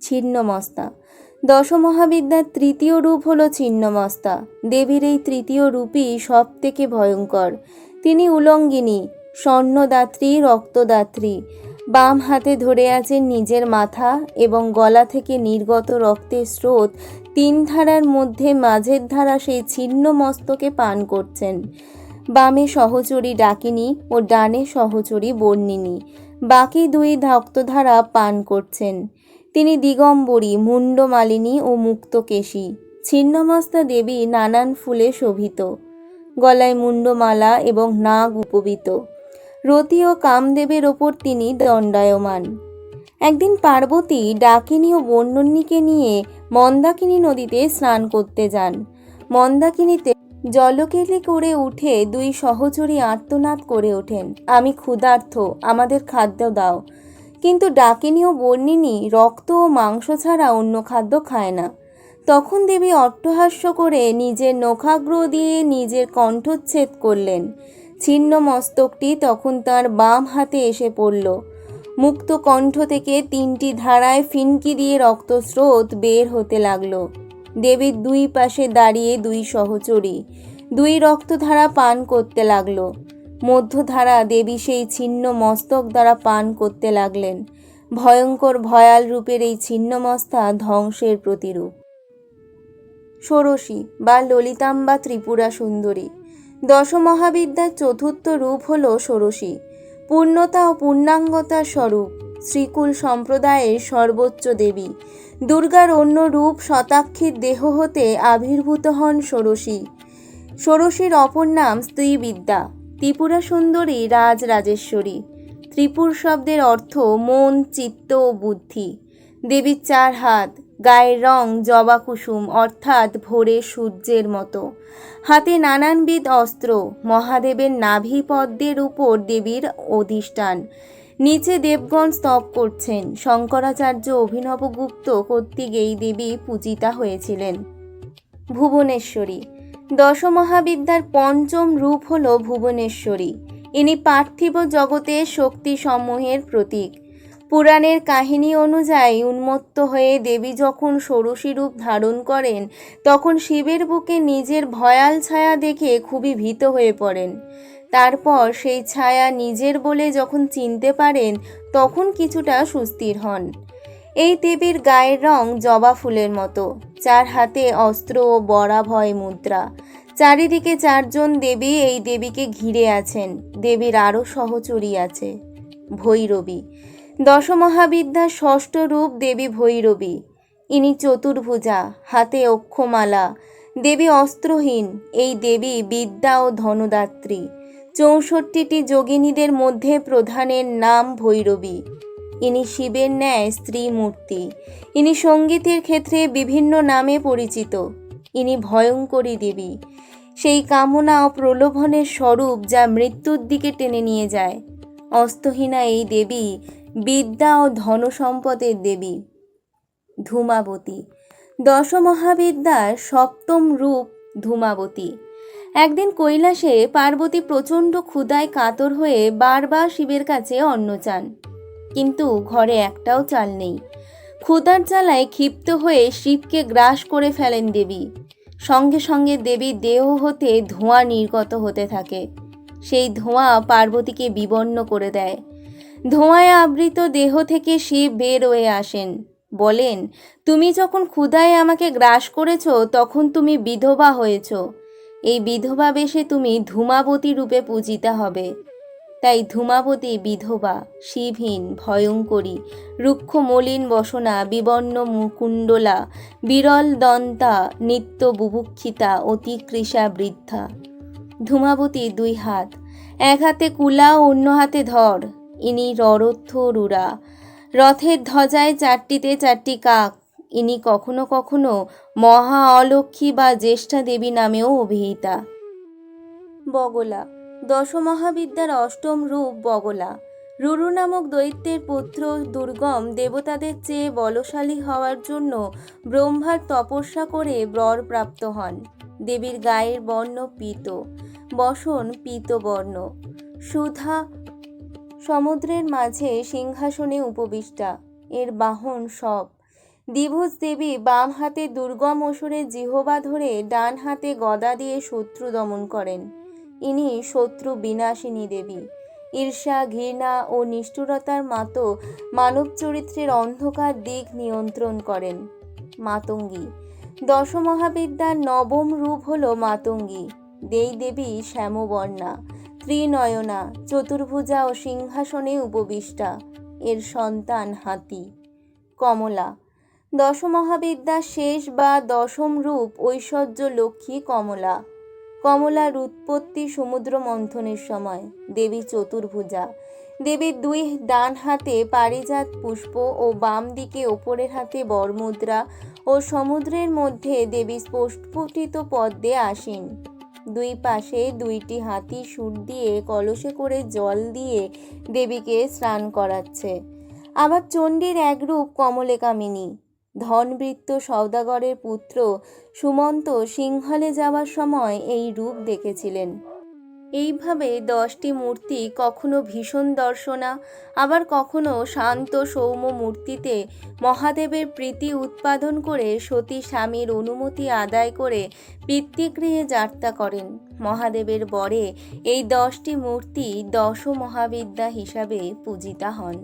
ছিন্নমস্তা। দশমহাবিদ্যার তৃতীয় রূপ হলো ছিন্নমস্তা। দেবীর এই তৃতীয় রূপই সব থেকে ভয়ঙ্কর। তিনি উলঙ্গিনী, স্বর্ণদাত্রী, রক্তদাত্রী। বাম হাতে ধরে আছেন নিজের মাথা এবং গলা থেকে নির্গত রক্তের স্রোত 3 ধারার মধ্যে মাঝের ধারা সেই ছিন্ন মস্তকে পান করছেন। বামে সহচরী ডাকিনী ও ডানে সহচরী বর্ণিনী, বাকি 2 রক্তধারা পান করছেন। তিনি দিগম্বরী, মুন্ডমালিনী ও মুক্তকেশী। ছিন্নমস্তা দেবী নানান ফুলে শোভিত, গলায় মুন্ডমালা এবং নাগ উপবিত। রতি ও কামদেবের ওপর তিনি দণ্ডায়মান। একদিন পার্বতী ডাকিনী ও বর্ণিনীকে নিয়ে মন্দাকিনী নদীতে স্নান করতে যান। মন্দাকিনীতে জলকেলি করে উঠে 2 সহচরী আর্তনাদ করে ওঠেন, আমি ক্ষুধার্ত, আমাদের খাদ্য দাও। কিন্তু ডাকিনী ও বর্ণিনী রক্ত ও মাংস ছাড়া অন্য খাদ্য খায় না। তখন দেবী অট্টহাস্য করে নিজের নখাগ্র দিয়ে নিজের কণ্ঠচ্ছেদ করলেন। ছিন্ন মস্তকটি তখন তার বাম হাতে এসে পড়ল। মুক্ত কণ্ঠ থেকে 3টি ধারায় ফিনকি দিয়ে রক্তস্রোত বের হতে লাগলো। দেবীর 2 পাশে দাঁড়িয়ে 2 সহচরী 2 রক্তধারা পান করতে লাগলো। মধ্যধারা দেবী সেই ছিন্ন মস্তক দ্বারা পান করতে লাগলেন। ভয়ঙ্কর ভয়াল রূপের এই ছিন্নমস্তা ধ্বংসের প্রতিরূপ। ষোড়শী বা ললিতাম্বা ত্রিপুরা সুন্দরী। দশমহাবিদ্যার চতুর্থ রূপ হল ষোড়শী। পূর্ণতা ও পূর্ণাঙ্গতার স্বরূপ, শ্রীকুল সম্প্রদায়ের সর্বোচ্চ দেবী। দুর্গার অন্য রূপ শতাক্ষীর দেহ হতে আবির্ভূত হন ষোড়শী। ষোড়শীর অপর নাম স্ত্রীবিদ্যা। ত্রিপুরা সুন্দরী রাজরাজেশ্বরী। ত্রিপুর শব্দের অর্থ মন, চিত্ত ও বুদ্ধি। দেবীর 4 হাত, গায়ের রং জবা কুসুম অর্থাৎ ভোরে সূর্যের মতো। হাতে নানানবিধ অস্ত্র। মহাদেবের নাভি পদ্মের উপর দেবীর অধিষ্ঠান। নিচে দেবগণ স্তব করছেন। শঙ্করাচার্য অভিনবগুপ্ত কর্তৃক এই দেবী পূজিতা হয়েছিলেন। ভুবনেশ্বরী। দশমহাবিদ্যার পঞ্চম রূপ হল ভুবনেশ্বরী। ইনি পার্থিব জগতের শক্তি সমূহের প্রতীক। পুরাণের কাহিনী অনুযায়ী উন্মত্ত হয়ে দেবী যখন ষোড়শী রূপ ধারণ করেন তখন শিবের বুকে নিজের ভয়াল ছায়া দেখে খুবই ভীত হয়ে পড়েন। তারপর সেই ছায়া নিজের বলে যখন চিনতে পারেন তখন কিছুটা সুস্থির হন। এই দেবীর গায়ের রং জবা ফুলের মতো। 4 হাতে অস্ত্র ও বরাভয় মুদ্রা। চারিদিকে 4 জন দেবী এই দেবীকে ঘিরে আছেন। দেবীর আরও সহচরী আছে। ভৈরবী। দশমহাবিদ্যার ষষ্ঠ রূপ দেবী ভৈরবী। ইনি চতুর্ভুজা, হাতে অক্ষমালা। দেবী অস্ত্রহীন। এই দেবী বিদ্যা ও ধনদাত্রী। 64টি যোগিনীদের মধ্যে প্রধানের নাম ভৈরবী। ইনি শিবের ন্যায় স্ত্রী মূর্তি। ইনি সঙ্গীতের ক্ষেত্রে বিভিন্ন নামে পরিচিত। ইনি ভয়ঙ্করী দেবী, সেই কামনা ও প্রলোভনের স্বরূপ যা মৃত্যুর দিকে টেনে নিয়ে যায়। অস্তহীনা এই দেবী বিদ্যা ও ধনসম্পদের দেবী। ধূমাবতী। দশমহাবিদ্যার সপ্তম রূপ ধূমাবতী। একদিন কৈলাসে পার্বতী প্রচণ্ড ক্ষুধায় কাতর হয়ে বারবার শিবের কাছে অন্ন চান, কিন্তু ঘরে একটাও চাল নেই। ক্ষুধার জ্বালায় ক্ষিপ্ত হয়ে শিবকে গ্রাস করে ফেলেন দেবী। সঙ্গে সঙ্গে দেবীর দেহ হতে ধোঁয়া নির্গত হতে থাকে। সেই ধোঁয়া পার্বতীকে বিবর্ণ করে দেয়। ধোঁয়ায় আবৃত দেহ থেকে শিব বের হয়ে আসেন। বলেন, তুমি যখন ক্ষুধায় আমাকে গ্রাস করেছ তখন তুমি বিধবা হয়েছ। এই বিধবা বেশে তুমি ধূমাবতী রূপে পূজিতা হবে। তাই ধূমাবতী বিধবা, শিবহীন, ভয়ঙ্করী, রুক্ষ মলিন বসনা, বিবর্ণ মুকুণ্ডলা, বিরল দন্তা, নিত্য বুভুক্ষিতা, অতিকৃশা বৃদ্ধা। ধূমাবতী 2 হাত, এক হাতে কুলা, অন্য হাতে ধর। ইনি ররথরুরা। রথের ধ্বজায় 4টিতে 4টি কাক। ইনি কখনো কখনো মহা অলক্ষ্মী বা জ্যেষ্ঠা দেবী নামেও অভিহিতা। বগলা। দশমহাবিদ্যার অষ্টম রূপ বগলা। রুরু নামক দৈত্যের পুত্র দুর্গম দেবতাদের চেয়ে বলশালী হওয়ার জন্য ব্রহ্মার তপস্যা করে বর প্রাপ্ত হন। দেবীর গায়ের বর্ণ পীত, বসন পীতবর্ণ। সুধা সমুদ্রের মাঝে সিংহাসনে উপবিষ্টা। এর বাহন সব। দ্বিভুজ দেবী বাম হাতে দুর্গম অসুরের জিহ্বা ধরে ডান হাতে গদা দিয়ে শত্রু দমন করেন। ইনি শত্রু বিনাশিনী দেবী। ঈর্ষা, ঘৃণা ও নিষ্ঠুরতার মতো মানব চরিত্রের অন্ধকার দিক নিয়ন্ত্রণ করেন। মাতঙ্গী দশমহাবিদ্যার নবম রূপ হল মাতঙ্গী। এই দেবী শ্যামবর্ণা, ত্রিনয়না, চতুর্ভুজা ও সিংহাসনে উপবিষ্টা। এর সন্তান হাতি। কমলা দশমহাবিদ্যার শেষ বা দশম রূপ ঐশ্বর্য লক্ষ্মী কমলা। কমলার উৎপত্তি সমুদ্র মন্থনের সময়। দেবী চতুর্ভুজা। দেবীর দুই ডান হাতে পারিজাত পুষ্প ও বাম দিকে ওপরের হাতে বরমুদ্রা ও সমুদ্রের মধ্যে দেবী স্ফুটিত পদ্মে আসীন। দুই পাশে দুইটি হাতি সুর দিয়ে কলসে করে জল দিয়ে দেবীকে স্নান করাচ্ছে। আবার চণ্ডীর এক রূপ কমলেকামিনী। ধনবৃত্ত সওদাগরের পুত্র সুমন্ত সিংহলে যাওয়ার সময় এই রূপ দেখেছিলেন। এইভাবে 10টি মূর্তি কখনো ভীষণ দর্শনা, আবার কখনো শান্ত সৌম্য মূর্তিতে মহাদেবের প্রীতি উৎপাদন করে সতী স্বামীর অনুমতি আদায় করে পিতৃগৃহে যাত্রা করেন। মহাদেবের বরে এই 10টি মূর্তি দশ মহাবিদ্যা হিসাবে পূজিতা হন।